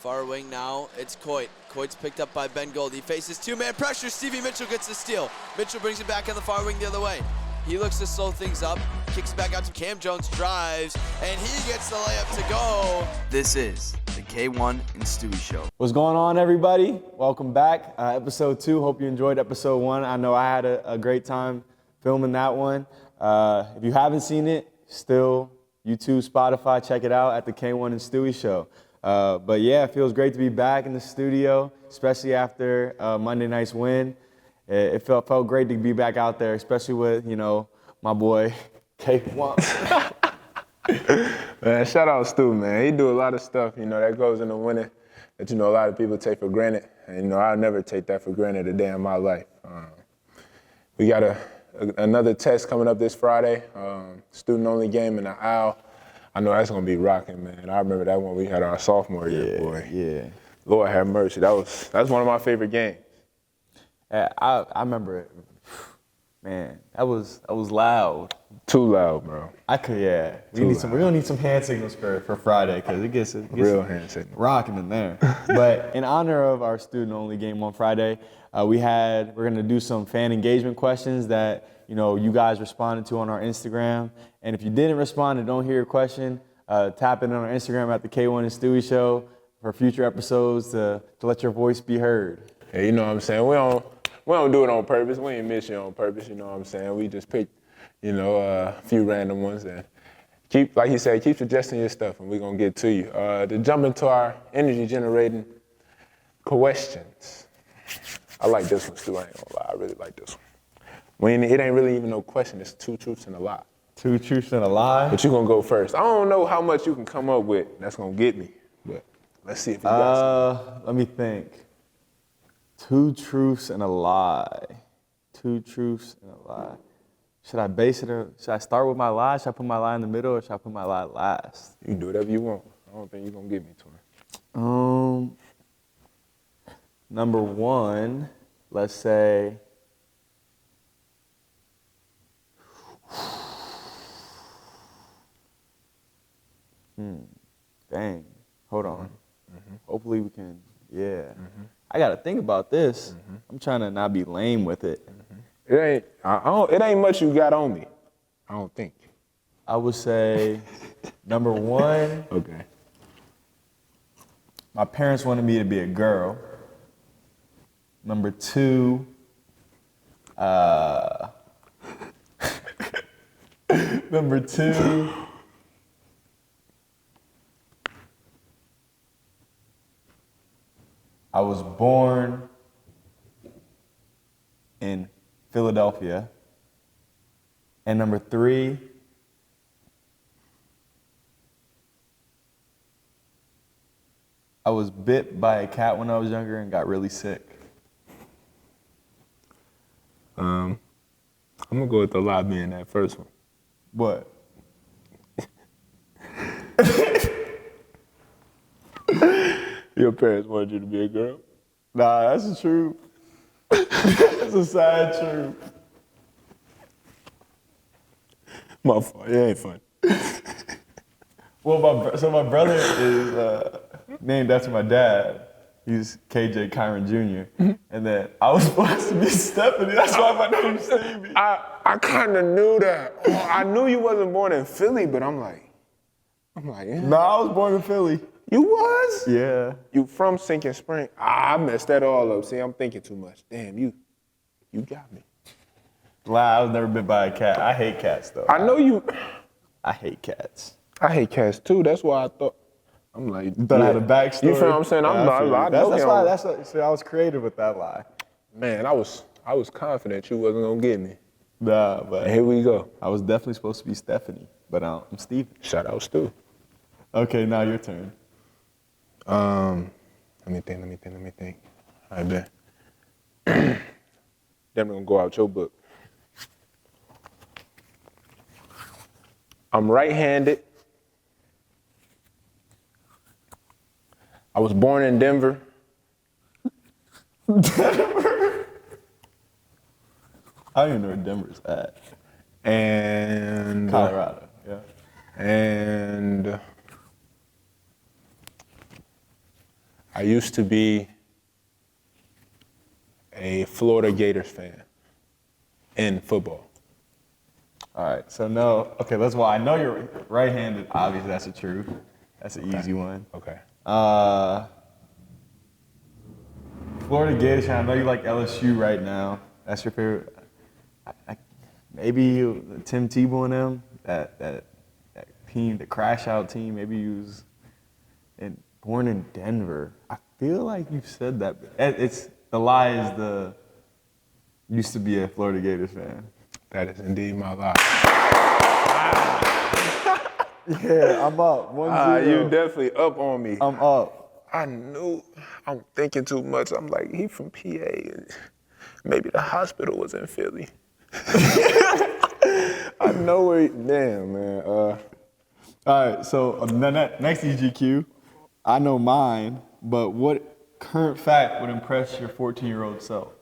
Far wing now, it's Coit. Coit's picked up by Ben Gold. He faces two-man pressure. Stevie Mitchell gets the steal. Mitchell brings it back on the far wing the other way. He looks to slow things up, kicks back out to Cam Jones, drives, and he gets the layup to go. This is the K1 and Stewie Show. What's going on, everybody? Welcome back. Episode 2. Hope you enjoyed episode 1. I know I had a great time filming that one. If you haven't seen it, still YouTube, Spotify, check it out at the K1 and Stewie Show. But yeah, it feels great to be back in the studio, especially after Monday night's win. It felt great to be back out there, especially with, my boy K1. Man, shout out Stu, man. He do a lot of stuff, that goes into winning that, a lot of people take for granted. And, I'll never take that for granted a day in my life. We got another test coming up this Friday, student-only game in the Owl. I know that's going to be rocking, man. I remember that one we had our sophomore year, boy. Yeah. Lord have mercy. That's one of my favorite games. I remember it. Man, that was loud. Too loud, bro. We're gonna need some hand signals for Friday because it gets real hand signals rocking in there. But in honor of our student-only game on Friday, we're gonna do some fan engagement questions that you guys responded to on our Instagram. And if you didn't respond and don't hear your question, tap in on our Instagram at the K1 and Stewie Show for future episodes to let your voice be heard. Yeah, you know what I'm saying? We don't do it on purpose. We ain't miss you on purpose, you know what I'm saying? We just pick, a few random ones and keep suggesting your stuff and we're going to get to you. To jump into our energy generating questions. I like this one, Stu. I ain't going to lie. I really like this one. It ain't really even no question. It's 2 truths and a lie. 2 truths and a lie? But you're going to go first. I don't know how much you can come up with that's going to get me, but let's see if you got something. Let me think. 2 truths and a lie. 2 truths and a lie. Should I start with my lie? Should I put my lie in the middle or should I put my lie last? You can do whatever you want. I don't think you're going to get me to it. Number 1, let's say, dang, hold on. Mm-hmm. Hopefully we can, Mm-hmm. I got to think about this. Mm-hmm. I'm trying to not be lame with it. Mm-hmm. It ain't much you got on me, I don't think. I would say, number 1. Okay. My parents wanted me to be a girl. Number 2, number 2, I was born in Philadelphia. And number 3, I was bit by a cat when I was younger and got really sick. I'm going to go with the lie being that first one. What? Your parents wanted you to be a girl? Nah, that's the truth. That's a sad truth. My fault. It ain't fun. Well, my brother is named after my dad. He's KJ Kyron Jr. Mm-hmm. And then I was supposed to be Stephanie. That's why my name's Stevie. I kind of knew that. I knew you wasn't born in Philly, but I'm like, yeah. No, I was born in Philly. You was? Yeah. You from Sinking Spring? I messed that all up. See, I'm thinking too much. Damn, you got me. Lie, I was never bit by a cat. I hate cats, though. I know you. I hate cats. I hate cats, too. That's why I thought. I'm like, I had a backstory. You feel what I'm saying? That's why I was creative with that lie. Man, I was confident you wasn't gonna get me. Nah, but and here we go. I was definitely supposed to be Stephanie, but I'm Steve. Shout out Stu. Okay, now your turn. Let me think. I bet. Then we're gonna go out your book. I'm right-handed. I was born in Denver. Denver? I don't even know where Denver's at. And Colorado, yeah. And I used to be a Florida Gators fan in football. All right, so no. Okay, I know you're right-handed. Obviously, that's the truth. That's an easy one. Okay. Florida Gators fan. I know you like LSU right now. That's your favorite. Maybe Tim Tebow and them. That team, the crash out team. Maybe you was born in Denver. I feel like you've said that. It's the lie is the used to be a Florida Gators fan. That is indeed my lie. Yeah, I'm up. 1-0. You definitely up on me. I'm up. I knew. I'm thinking too much. I'm like, he from PA. Maybe the hospital was in Philly. I know where. Damn, man. All right, so next EGQ, I know mine, but what current fact would impress your 14-year-old self?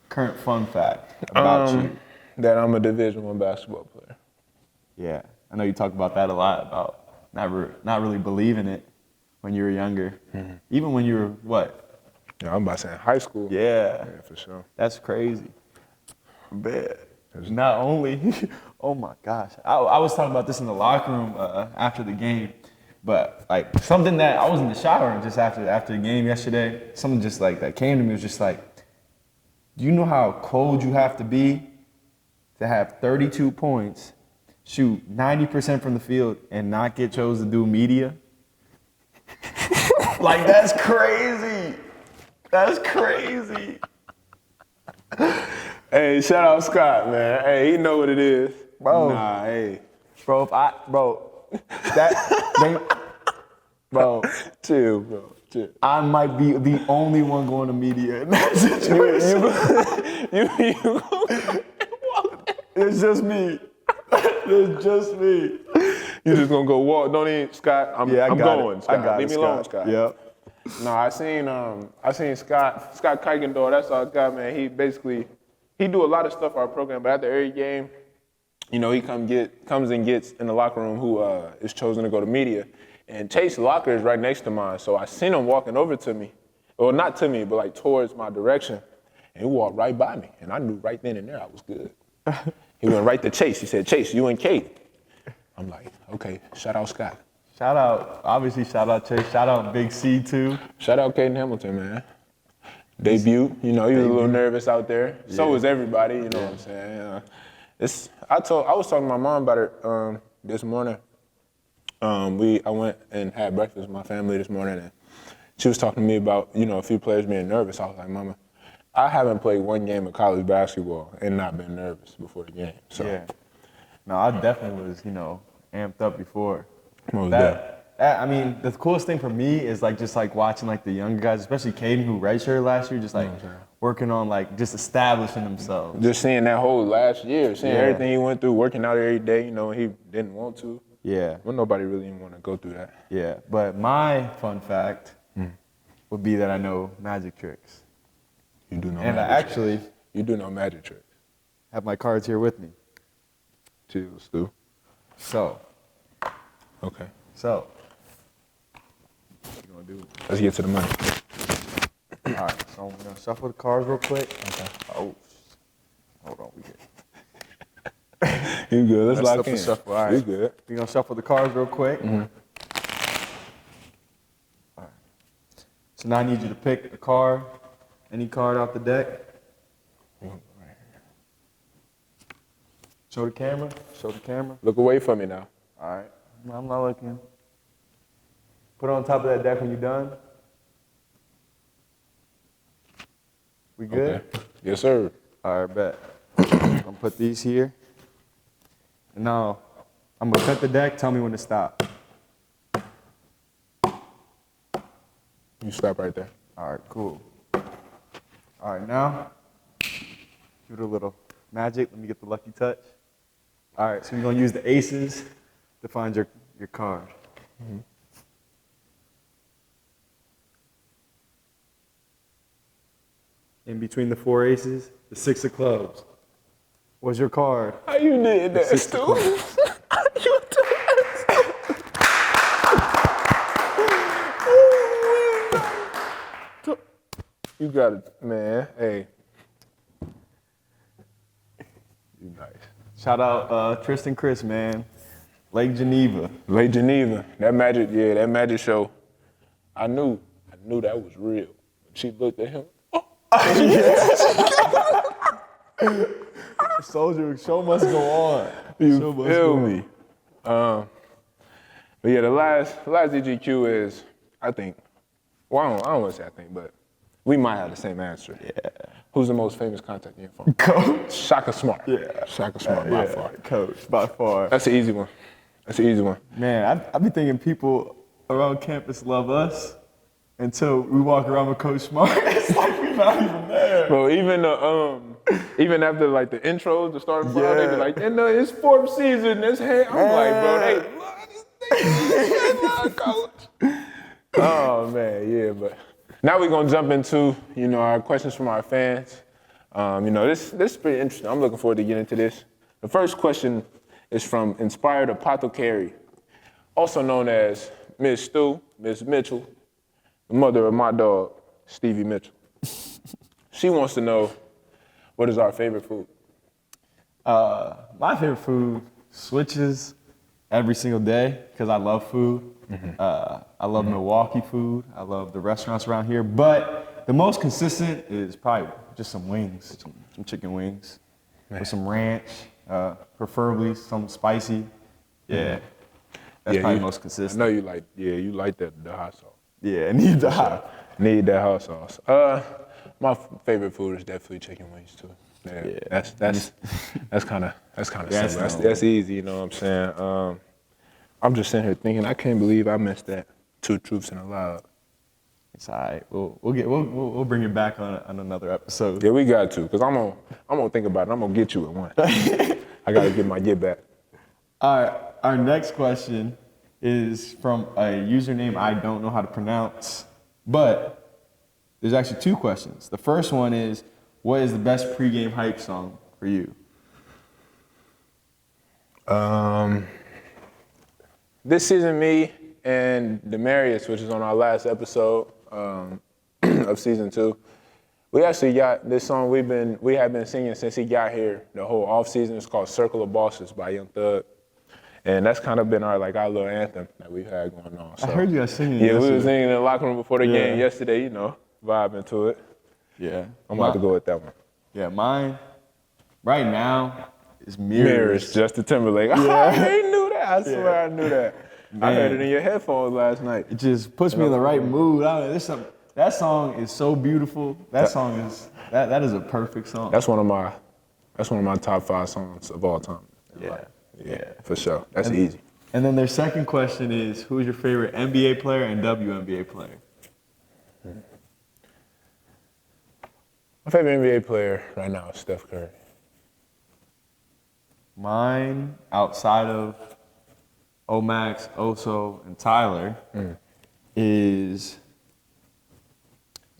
Current fun fact about you. That I'm a Division I basketball player. Yeah, I know you talk about that a lot, about not really believing it when you were younger. Mm-hmm. Even when you were, what? Yeah, I'm about to say in high school. Yeah, for sure. That's crazy. Bad. Not only, oh my gosh. I was talking about this in the locker room after the game, but like something that I was in the shower just after the game yesterday, something just like that came to me was just like, do you know how cold you have to be to have 32 points, shoot 90% from the field, and not get chosen to do media? Like, that's crazy. That's crazy. Hey, shout out Scott, man. Hey, he know what it is. Bro. Nah, hey. Bro, bro. Chill, bro. Chill. I might be the only one going to media in that situation. It's just me. It's just me. You just gonna go walk? Don't even, Scott. I'm going. Scott. I got Leave it, me alone, Scott. Yep. No, I seen Scott Kuykendall. That's our guy, man. He do a lot of stuff for our program, but after every game, you know, he comes and gets in the locker room who is chosen to go to media. And Chase's locker is right next to mine, so I seen him walking over to me. Well, not to me, but like towards my direction. And he walked right by me, and I knew right then and there I was good. He went right to Chase. He said, "Chase, you and Kate." I'm like, okay, shout out Scott. Shout out Chase. Shout out Big C too. Shout out Caden Hamilton, man. Debut, you know, he was a little nervous out there. Yeah. So was everybody, you know what I'm saying. I was talking to my mom about it this morning. I went and had breakfast with my family this morning, and she was talking to me about, you know, a few players being nervous. I was like, Mama, I haven't played one game of college basketball and not been nervous before the game. So. Yeah. No, I definitely was, you know, amped up before. I mean, the coolest thing for me is just watching the younger guys, especially Caden, who redshirted last year, just working on just establishing themselves. Just seeing that whole last year, seeing everything he went through, working out every day, you know, he didn't want to. Yeah. Well, nobody really want to go through that. Yeah, but my fun fact would be that I know magic tricks. You do know and magic tricks. And you do know magic tricks. Have my cards here with me. Chill, Stu. So. Okay. So. What you gonna do? Let's get to the money. All right, so I'm gonna shuffle the cards real quick. Okay. Oh, hold on, we good. You good? Let's lock in. Shuffle. All right. We good. We're gonna shuffle the cards real quick. Mm-hmm. All right. So now I need you to pick a card, any card off the deck. Show the camera. Show the camera. Look away from me now. All right. I'm not looking. Put it on top of that deck when you're done. We good? Okay. Yes, sir. All right, bet. I'm gonna put these here. And now I'm gonna cut the deck. Tell me when to stop. You stop right there. All right, cool. All right, now give it a little magic. Let me get the lucky touch. All right, so we're gonna use the aces to find your card. Mm-hmm. In between the 4 aces, the 6 of clubs. What's your card? How you did that, Stu? How you did that? You got it, man. Hey. You nice. Shout out Tristan Chris, man. Lake Geneva. Lake Geneva. That magic show. I knew that was real. She looked at him. Soldier, show must go on. You feel me? But yeah, the last DGQ is, I think, well, I don't want to say I think, but we might have the same answer. Yeah. Who's the most famous contact uniform? Coach. Shaka Smart. Yeah. Shaka Smart by far. Coach, by far. That's an easy one. Man, I be thinking people around campus love us until we walk around with Coach Smart. It's like we're not even there. Bro, even after like the intros, the starting five, they be like, it's fourth season, it's hey. I'm like, bro, they love this thing. Coach. Oh man, yeah, but now we're gonna jump into, our questions from our fans. This is pretty interesting. I'm looking forward to getting into this. The first question is from Inspired Apothecary, also known as Miss Stu, Miss Mitchell, the mother of my dog, Stevie Mitchell. She wants to know, what is our favorite food? My favorite food switches every single day because I love food. I love Milwaukee food. I love the restaurants around here. But the most consistent is probably just some wings, some chicken wings with some ranch, preferably some spicy. Yeah, that's probably the most consistent. I know you like the hot sauce. Yeah, need the hot. Need that hot sauce. My favorite food is definitely chicken wings too. Yeah. That's kind of simple. That's easy, you know what I'm saying? I'm just sitting here thinking, I can't believe I missed that. 2 truths and a lie. It's all right. We'll bring it back on another episode. Yeah, we got to, because I'm gonna think about it. I'm gonna get you at one. I gotta get my get back. All right. Our next question is from a username I don't know how to pronounce, but there's actually 2 questions. The first one is, what is the best pregame hype song for you? This season, me and Demarius, which is on our last episode of season 2, we actually got this song we have been singing since he got here the whole off season. It's called "Circle of Bosses" by Young Thug, and that's kind of been our little anthem that we've had going on. So, I heard you guys singing. Yeah, we were singing in the locker room before the game yesterday. Vibing to it. Yeah, I'm about to go with that one. Yeah, mine right now is Mirrors, Justin Timberlake. Yeah. I knew that. I swear I knew that. Man. I heard it in your headphones last night. It just puts me in the right mood. That song is so beautiful. That song is that is a perfect song. That's one of my top 5 songs of all time. Yeah, for sure. That's easy. And then their second question is, who's your favorite NBA player and WNBA player? My favorite NBA player right now is Steph Curry. Mine, outside of Omax, Oso, and Tyler, is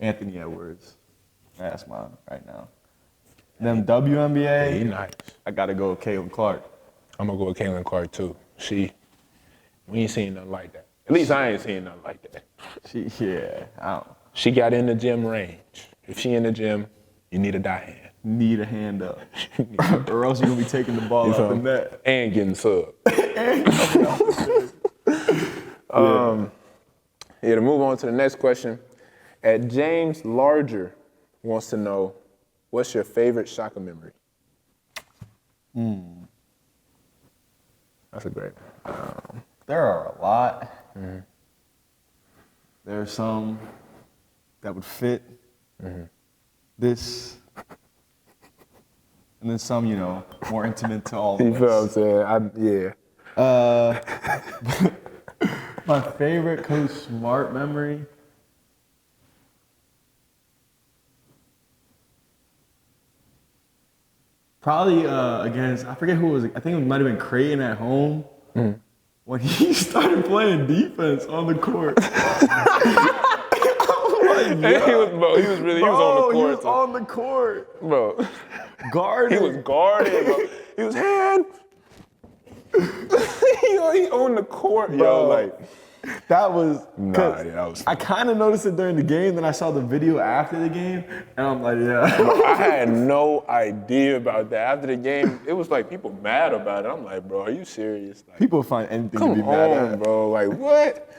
Anthony Edwards. That's mine right now. Then WNBA, he nice. I gotta go with Caitlin Clark. I'm gonna go with Caitlin Clark too. We ain't seen nothing like that. At least I ain't seen nothing like that. She got in the gym range. If she in the gym, you need a die hand. Need a hand up. Or else you're gonna be taking the ball out the net. And getting subbed. To move on to the next question. James Larger wants to know, what's your favorite Shaka memory? That's a great one. There are a lot. There are some that would fit this, and then some, more intimate to all of us. You feel what I'm saying? My favorite Coach Smart memory. Probably against, I forget who it was. I think it might have been Creighton at home when he started playing defense on the court. He was on the court. He was on the court. Bro. Guarding. He was guarding, bro. He was hand. He on the court, bro. That was, Nah, yeah, that was I kind of noticed it during the game, then I saw the video after the game, and I'm like, yeah. I had no idea about that. After the game, it was like people mad about it. I'm like, bro, are you serious? Like, People find anything come to be mad on, at. bro. Like, what?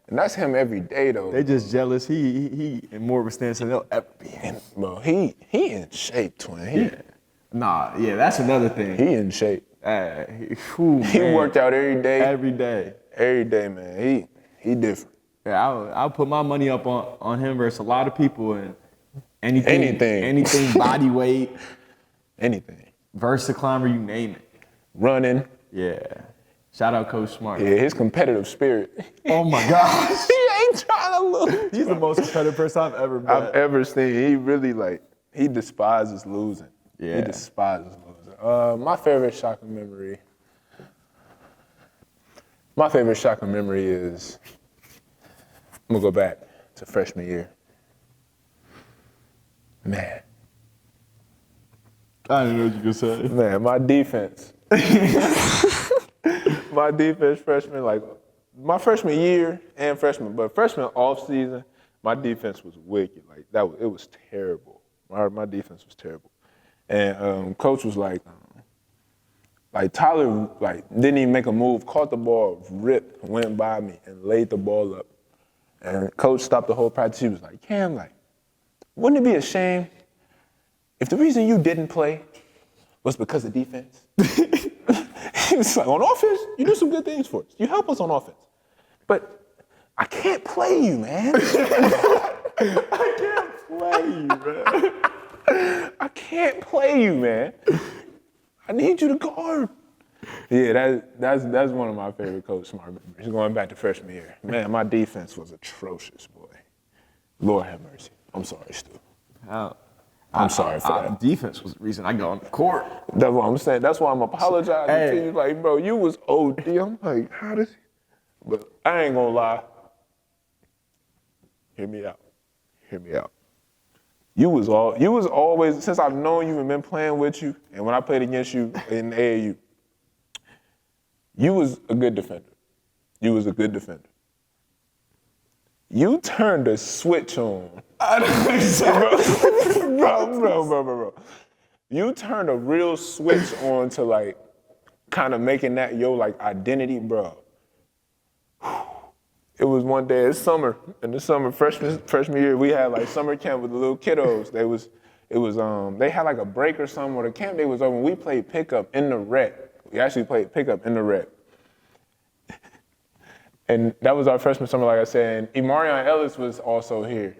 And that's him every day, though. They just jealous. He in more of a stance than they'll ever be in. Bro, he in shape, twin. Yeah, that's another thing. He in shape. He Man. worked out every day. Every day. Every day, man. He different. Yeah, I'll put my money up on him versus a lot of people and anything body weight, anything. versus climber, you name it. Running. Yeah. Shout out Coach Smart. Yeah, his competitive spirit. Oh my gosh. He ain't trying to lose. He's the most competitive person I've ever met. I've ever seen. He really he despises losing. Yeah. He despises losing. My favorite shocking memory is, I'm gonna go back to freshman year. Man. I didn't know what you could say. Man, my defense. My defense freshman, my freshman year and but freshman off season, my defense was wicked. It was terrible. My defense was terrible. And coach was like Tyler, didn't even make a move, caught the ball, ripped, went by me, and laid the ball up. And coach stopped the whole practice. He was like, Cam, wouldn't it be a shame if the reason you didn't play was because of defense? He was like, on offense, you do some good things for us. You help us on offense. But I can't play you, man. I can't play you, man. I can't play you, man. I need you to guard. Yeah, that's one of my favorite Coach Smart memories. Going back to freshman year. Man, my defense was atrocious, boy. Lord have mercy. I'm sorry, Stu. I'm sorry for that. Defense was the reason I got on the court. That's what I'm saying. That's why I'm apologizing Hey. to you. Like, bro, you was OD. I'm like, how does he? But I ain't gonna lie. Hear me out. You was always, since I've known you and been playing with you, and when I played against you in AAU, you was a good defender. You turned a switch on. I don't think so. Bro. You turned a real switch on to kind of making that your identity, bro. It was one day in the summer, freshman year, we had summer camp with the little kiddos. They had a break or something, or the camp day was over, and we played pickup in the rec. We actually played pickup in the rec. And that was our freshman summer, like I said, and Imarion Ellis was also here.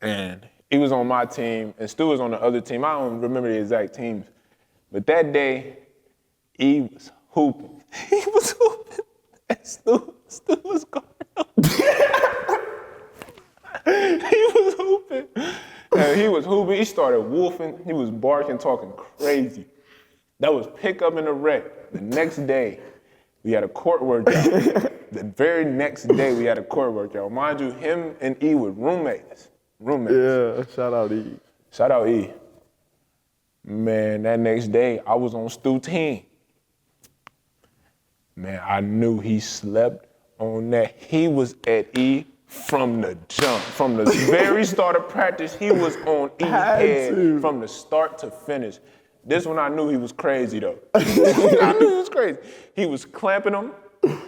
And he was on my team, and Stu was on the other team. I don't remember the exact teams. But that day, he was hooping. And Stu was guarding him. He was hooping. He started wolfing. He was barking, talking crazy. That was pick up in the rec. The next day, we had a court workout. The very next day, we had a court workout. Mind you, him and E were roommates. Yeah, shout out E. Man, that next day, I was on Stu's team. Man, I knew he slept on that. He was at E from the jump. From the very start of practice, he was on E's head from the start to finish. This one I knew he was crazy, though. I knew he was crazy. He was clamping him, and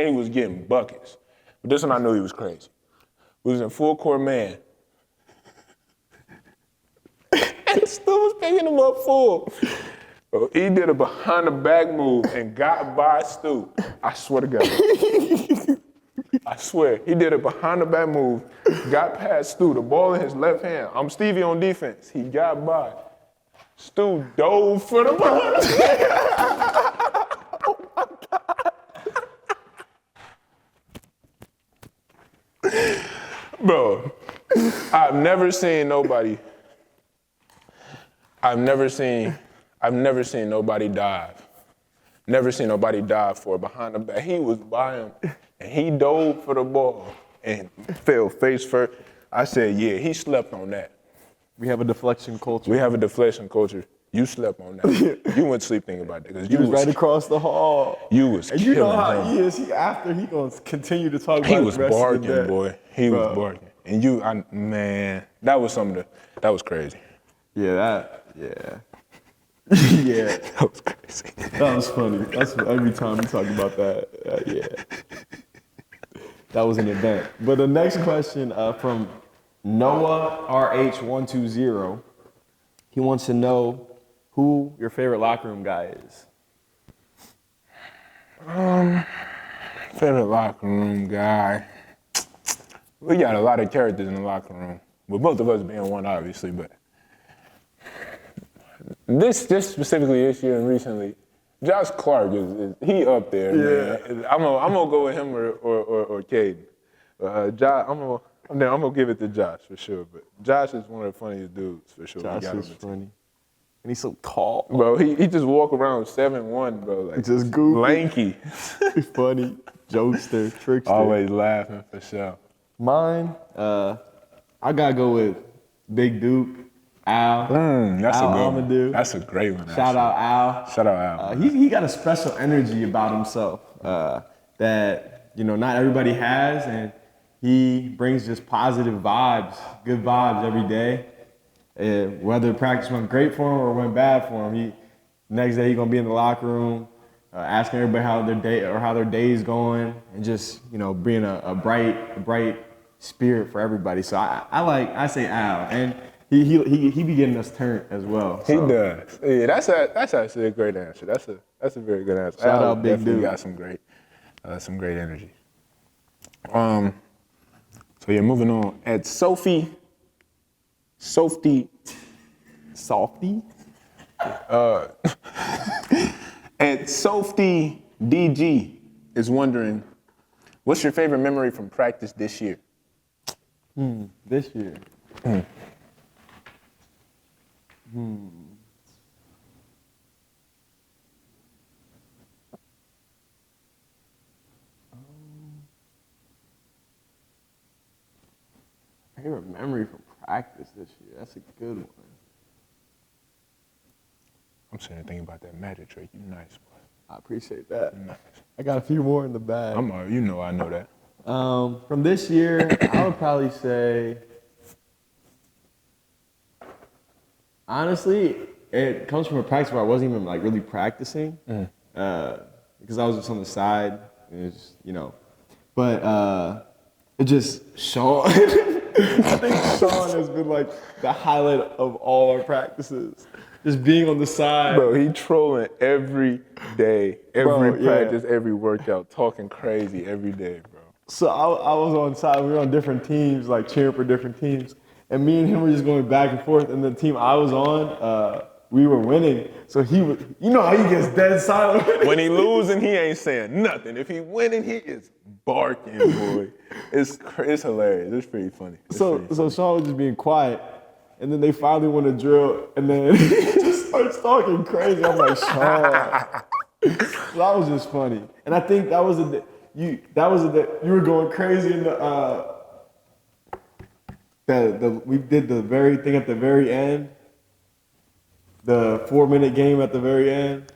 he was getting buckets. But this one I knew he was crazy. We was in full court man. And Stu was picking him up full. Bro, he did a behind the back move and got by Stu. I swear to God. I swear. He did a behind the back move, got past Stu, the ball in his left hand. I'm Stevie on defense. He got by. Stu dove for the behind the back. Oh my God. Bro, I've never seen nobody dive. Never seen nobody dive for it behind the back. He was by him, and he dove for the ball and fell face first. I said, yeah, he slept on that. We have a deflection culture. You slept on that. You went to sleep thinking about that because He was right across the hall. You was and you know killing how him. he is. He gonna continue to talk about He it was the rest barking, of the day. boy. He was barking. And man, that was that was crazy. Yeah. Yeah. That was crazy. That was funny. That's every time we talk about that. Yeah. That was an event. But the next question from Noah RH120. He wants to know who your favorite locker room guy is. Favorite locker room guy. We got a lot of characters in the locker room. With both of us being one, obviously, but this specifically this year and recently, Josh Clark is he up there, man. I'm gonna go with him or Caden. I'm gonna give it to Josh for sure. But Josh is one of the funniest dudes for sure. Josh is funny. And he's so tall. Bro, he just walk around 7'1", bro. Like just goofy. Lanky. Funny. Jokester, trickster. Always laughing for sure. Mine, I gotta go with Big Duke, Al. That's Al a good Amadou. one. That's a great one. Shout out Al. Shout out Al. He got a special energy about himself that not everybody has, and he brings just positive vibes, good vibes every day. Whether practice went great for him or went bad for him, next day he's gonna be in the locker room, asking everybody how their day is going, and just being a bright spirit for everybody. So I say Al, and he be getting us turned as well. So. He does. Yeah, that's actually a great answer. That's a very good answer. Shout Al out Big Dude. Got some great energy. So yeah, moving on. At Softy. At Softy DG is wondering, what's your favorite memory from practice this year? This year. Favorite memory from practice this year. That's a good one. I'm sitting there thinking about that magic trick. You nice, boy. I appreciate that. You nice. I got a few more in the bag. I know that. From this year, I would probably say, honestly, it comes from a practice where I wasn't even really practicing, because I was just on the side, and it's but it just Sean. I think Sean has been the highlight of all our practices. Just being on the side. Bro, he trolling every day, every practice, every workout, talking crazy every day, bro. So I was on side. We were on different teams, cheering for different teams. And me and him were just going back and forth. And the team I was on, we were winning. So he was, how he gets dead silent. When he losing, he ain't saying nothing. If he winning, he is barking, boy. It's hilarious. It's pretty funny. So Sean was just being quiet. And then they finally won a drill. And then he just starts talking crazy. I'm like, Sean. So that was just funny. And I think that was you were going crazy in we did the very thing at the very end. The 4-minute game at the very end.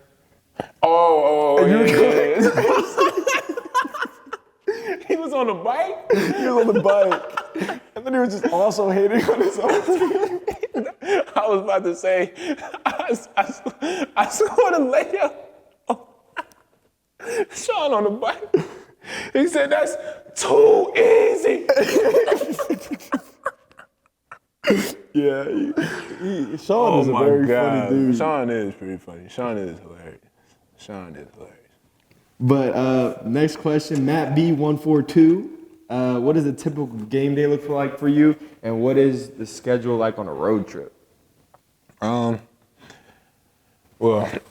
Oh, yeah. He was on the bike? He was on the bike. And then he was just also hating on his own team. I was about to say, I scored a layup. Sean on the bike. He said, that's too easy. Yeah, Sean is a very funny dude. Sean is pretty funny. Sean is hilarious. But next question, Matt B142. What does a typical game day look like for you, and what is the schedule like on a road trip? Well,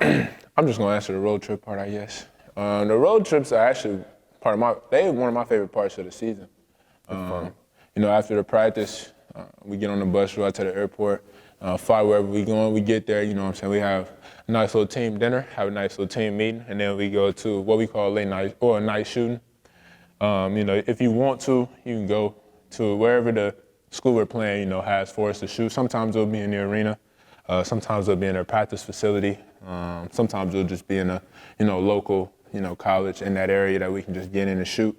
I'm just gonna answer the road trip part, I guess. The road trips are actually they're one of my favorite parts of the season. After the practice, we get on the bus, go out to the airport, fly wherever we going, we get there, we have a nice little team dinner, have a nice little team meeting, and then we go to what we call late night or a night shooting. If you want to, you can go to wherever the school we're playing, has for us to shoot. Sometimes it'll be in the arena. Sometimes they'll be in their practice facility. Sometimes they'll just be in a, local, college in that area that we can just get in and shoot.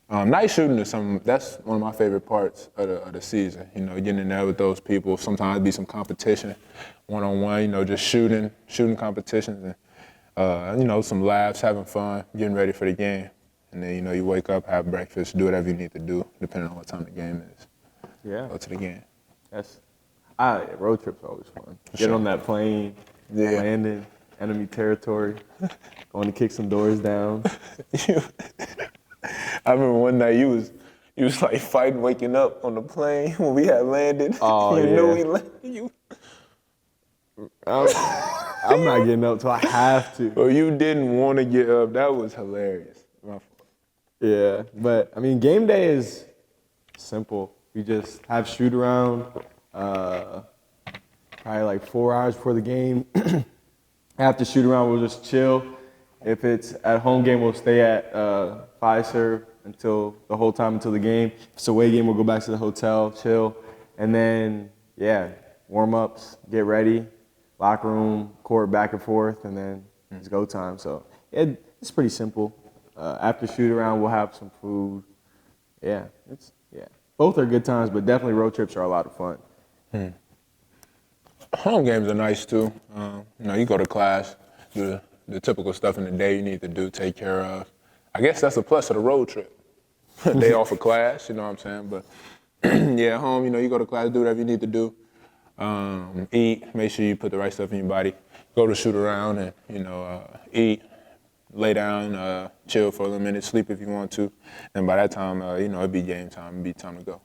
Night shooting is that's one of my favorite parts of the season. Getting in there with those people. Sometimes it'd be some competition, one-on-one. Just shooting competitions, and some laughs, having fun, getting ready for the game. And then you wake up, have breakfast, do whatever you need to do, depending on what time the game is. Yeah. Go to the game. Road trips are always fun. Get on that plane, landing, enemy territory, going to kick some doors down. I remember one night you was like fighting waking up on the plane when we had landed. Oh, you yeah. knew we landed. I'm not getting up till I have to. Well, you didn't want to get up. That was hilarious. My fault. Yeah, but I mean, game day is simple. We just have shoot around, probably like 4 hours before the game. After shoot around, we'll just chill. If it's at home game, we'll stay at Fiserv until the game. If it's away game, we'll go back to the hotel, chill, and then warm-ups, get ready, locker room, court back and forth, and then it's go time. So it's pretty simple. After shoot around, we'll have some food. Both are good times, but definitely road trips are a lot of fun. Home games are nice too. You go to class, do the typical stuff in the day you need to do, take care of. I guess that's a plus of the road trip. Day off of class, you know what I'm saying? But home, you go to class, do whatever you need to do. Eat, make sure you put the right stuff in your body. Go to shoot around and, eat, lay down, chill for a little minute, sleep if you want to. And by that time, it'd be game time, it'd be time to go.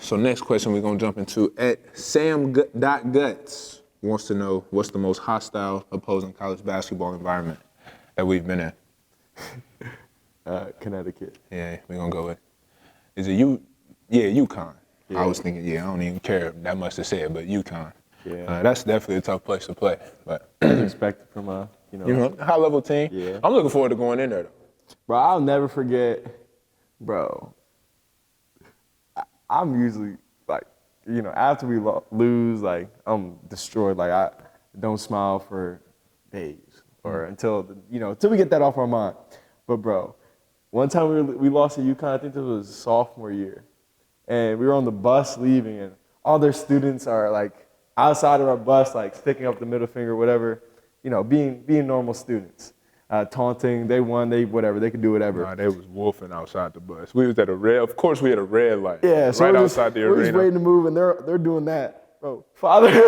So next question we're gonna jump into at Sam.Guts wants to know what's the most hostile opposing college basketball environment that we've been in. Connecticut. Yeah, we're gonna go with. Is it UConn. Yeah. I was thinking, I don't even care that much to say it, but UConn. Yeah. That's definitely a tough place to play. But Expected from high level team. Yeah. I'm looking forward to going in there though. Bro, I'll never forget, bro. I'm usually like, after we lose, like I'm destroyed. Like I don't smile for days or until we get that off our mind. But bro, one time we lost to UConn. I think this was sophomore year, and we were on the bus leaving, and all their students are like outside of our bus, like sticking up the middle finger, whatever, being normal students. Taunting, they won, they could do whatever. Nah, they was wolfing outside the bus. We was at of course we had a red light. Yeah, so right outside the arena. We're just ready to move, and they're doing that. Bro, Father. He's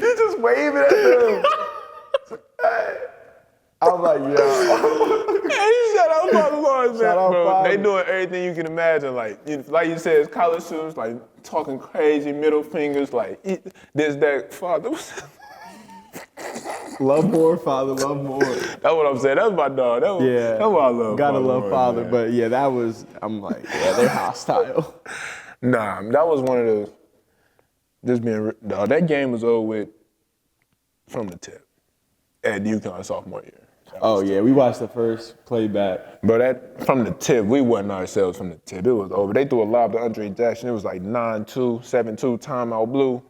just waving at them. I'm like, Hey, shout out Father Lawrence, man. Shout out Bro, Father. they doing everything you can imagine. Like you said, it's college students, like talking crazy, middle fingers, like this, that. Father, love more, Father, love more. that's what I'm saying. That's my dog. That's what I love. Gotta Father love Lawrence, Father, man. but I'm like, they're hostile. Nah, that was one of those. That game was over with from the tip at UConn sophomore year. Oh yeah, we watched the first playback. But from the tip, we wasn't ourselves from the tip. It was over. They threw a lob to Andre Jackson. It was like 9-2, 7-2, timeout blue.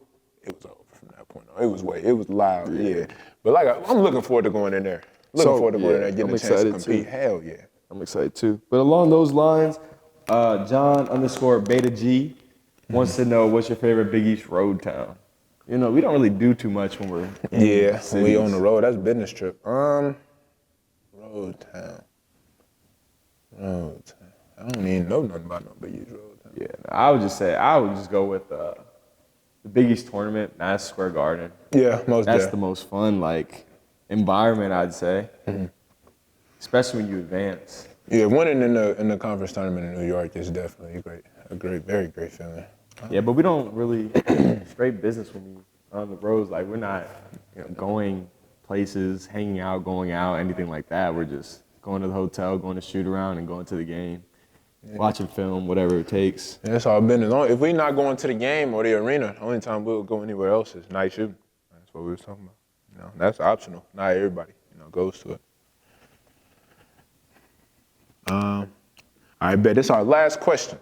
It was over from that point on. It was loud, yeah. But I'm looking forward to going in there. Looking forward to going in there, getting a chance to compete. Too. Hell yeah. I'm excited too. But along those lines, John_Beta G wants to know what's your favorite Big East road town. We don't really do too much when we're in cities. We on the road. That's a business trip. Road town. I don't even know nothing about no Big East road town. Yeah, I would just go with the Big East tournament, Madison Square Garden. Yeah, That's the most fun environment, I'd say. Mm-hmm. Especially when you advance. Yeah, winning in the conference tournament in New York is definitely very great feeling. Yeah, but we don't really straight business when we are on the roads. Like we're not going places, hanging out, going out, anything like that. We're just going to the hotel, going to shoot around, and going to the game, watching film, whatever it takes. Yeah, that's all business. If we're not going to the game or the arena, the only time we'll go anywhere else is night shooting. That's what we were talking about. That's optional. Not everybody goes to it. All right, bet. This is our last question.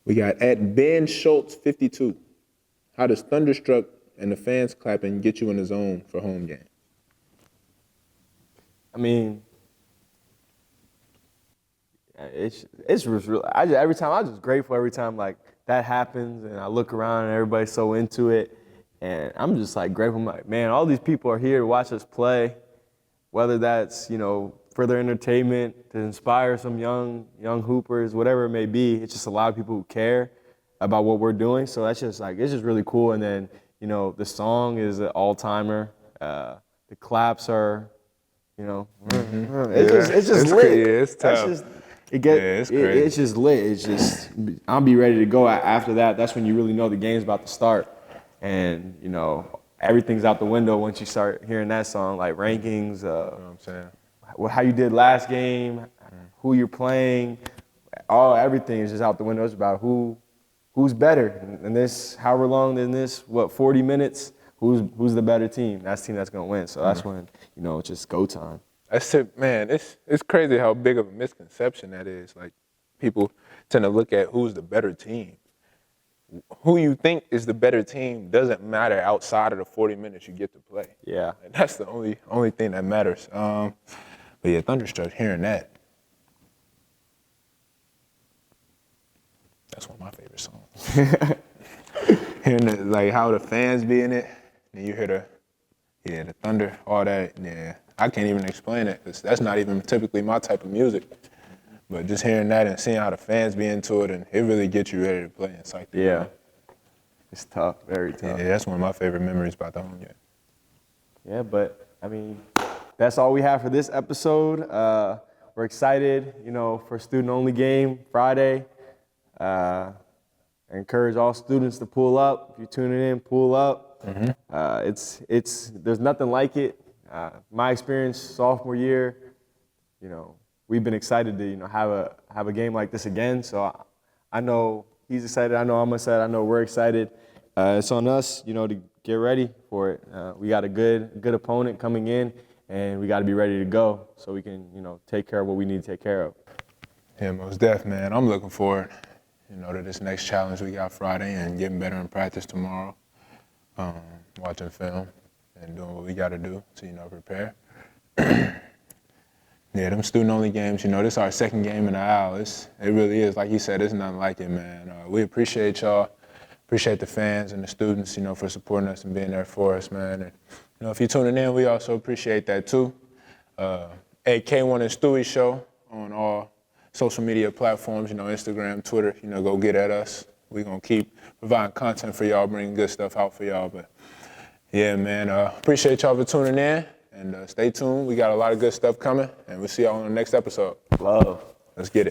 We got at Ben Schultz 52. How does Thunderstruck and the fans clapping get you in the zone for home game? I mean, it's really, every time I'm just grateful every time like that happens and I look around and everybody's so into it and I'm just like grateful. I'm like, man, all these people are here to watch us play, whether that's, you know, for their entertainment, to inspire some young hoopers, whatever it may be. It's just a lot of people who care about what we're doing. So that's just like, it's just really cool. And then, you know, the song is an all-timer. The claps are, you know, it's just lit. Yeah, it's tough. It's crazy. It's just lit. It's just, I'll be ready to go after that. That's when you really know the game's about to start. And, you know, everything's out the window once you start hearing that song, like rankings, You know what I'm saying? how you did last game, who you're playing, everything is just out the window. It's about who's better in this, however long in this, 40 minutes, who's the better team? That's the team that's gonna win. So that's when, you know, it's just go time. That's it, man. It's crazy how big of a misconception that is. Like, people tend to look at who's the better team. Who you think is the better team doesn't matter outside of the 40 minutes you get to play. Yeah. And that's the only thing that matters. But yeah, Thunderstruck, hearing that, that's one of my favorite songs. Hearing the, like how the fans be in it, and you hear the thunder, all that. Yeah, I can't even explain it because that's not even typically my type of music. But just hearing that and seeing how the fans be into it, and it really gets you ready to play. It's like, Yeah. It's tough, very tough. Yeah, that's one of my favorite memories about the home game. Yeah, but I mean, that's all we have for this episode. We're excited, you know, for student-only game Friday. I encourage all students to pull up. If you're tuning in, pull up. There's nothing like it. My experience sophomore year, you know, we've been excited to, you know, have a game like this again. So I know he's excited. I know I'm excited. I know we're excited. It's on us, you know, to get ready for it. We got a good opponent coming in, and we got to be ready to go so we can, you know, take care of what we need to take care of. Yeah, most def, man. I'm looking forward, you know, to this next challenge we got Friday and getting better in practice tomorrow. Watching film and doing what we got to do to, you know, prepare. Yeah, them student-only games, you know, this is our second game in the aisle. It really is. Like you said, it's nothing like it, man. We appreciate y'all. Appreciate the fans and the students, you know, for supporting us and being there for us, man. And, you know, if you're tuning in, we also appreciate that, too. At K1 and Stewie Show on all social media platforms, you know, Instagram, Twitter, you know, go get at us. We're going to keep providing content for y'all, bringing good stuff out for y'all. But, yeah, man, appreciate y'all for tuning in. And stay tuned. We got a lot of good stuff coming, and we'll see y'all on the next episode. Love. Let's get it.